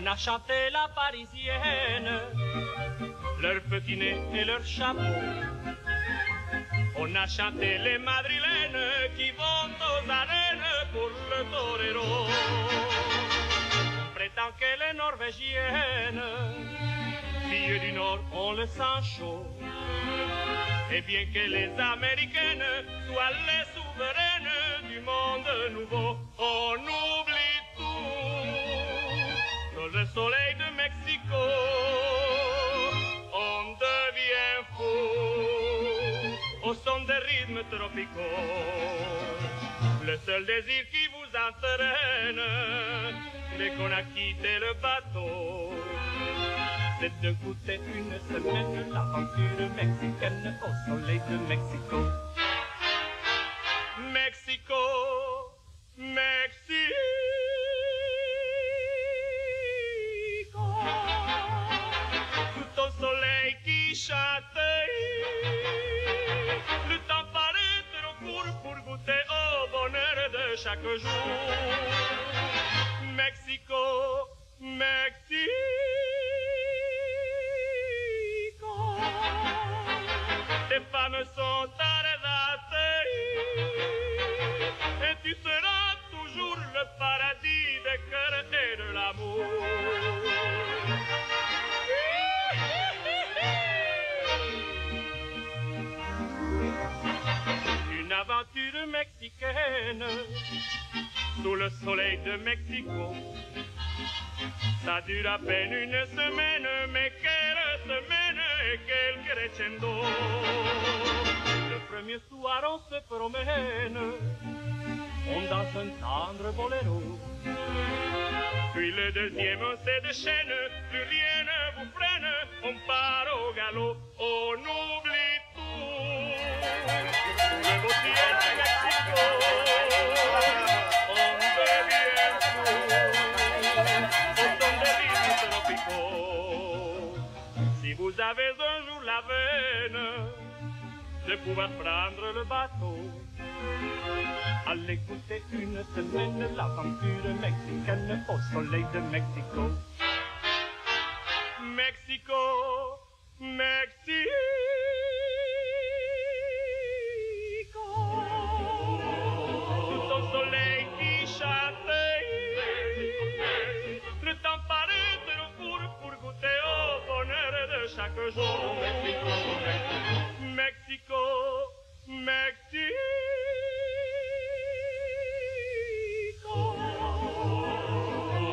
On a chanté la parisienne, leur petit nez et leur chapeau. On a chanté les madrilènes qui vont aux arènes pour le torero. On prétend que les norvégiennes, filles du Nord, ont le sang chaud. Et bien que les américaines soient les souveraines du monde nouveau, on oublie tout. Dans le soleil de Mexico, on devient fou au son des rythmes tropicaux. Le seul désir qui vous entraîne dès qu'on a quitté le bateau, c'est de goûter une semaine l'aventure mexicaine au soleil de Mexico. Mexico, Mexico. Tout au soleil qui chante, le temps paraît trop court pour goûter au bonheur de chaque jour. Mexico, Mexico. Tes femmes sont arrêtées et tu seras toujours le paradis des cœurs et de l'amour. Une aventure mexicaine sous le soleil de Mexico. Ça dure à peine une semaine, mais quelle semaine et quel crescendo. Le premier soir on se promène, on danse un tendre boléro. Puis le deuxième on se déchaîne, plus rien ne vous freine, on part au galop, on oublie tout. Le beau ciel de Mexico, on devient fou. Si vous avez un jour la veine de pouvoir prendre le bateau, allez goûter une semaine l'aventure mexicaine au soleil de Mexico. Mexico, Mexico. Tout au soleil qui chante, le temps paraît trop court pour goûter au bonheur de chaque jour. Mexico, Mexico.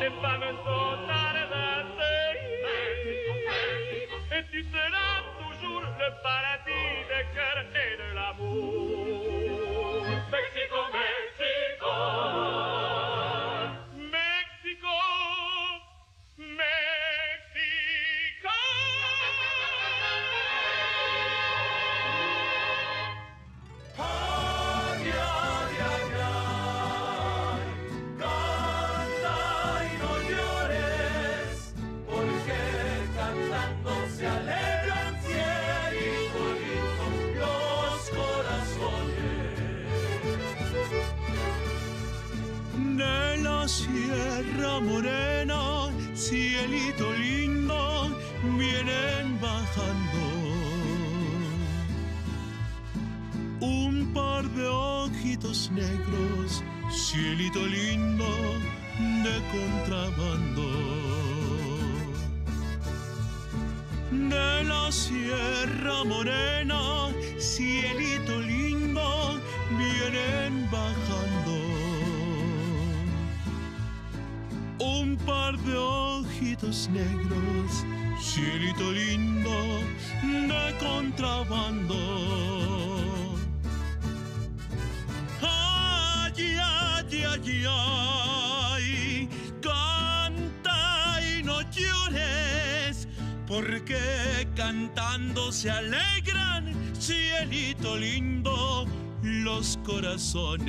Tes femmes sont arrêtées et tu seras toujours le paradis des cœurs et de l'amour. Mexico, Mexico. Mexico, Mexico. Ay, ay, ay, ay, canta y no llores, porque cantando se alegran cielito lindo los corazones. De la Sierra Morena, cielito lindo, vienen bajando un par de ojitos negros, cielito lindo, de contrabando. De la Sierra Morena, cielito lindo, vienen bajando un par de ojitos negros, cielito lindo, de contrabando. Ay, ay, ay, ay, canta y no llores, porque cantando se alegran, cielito lindo, los corazones.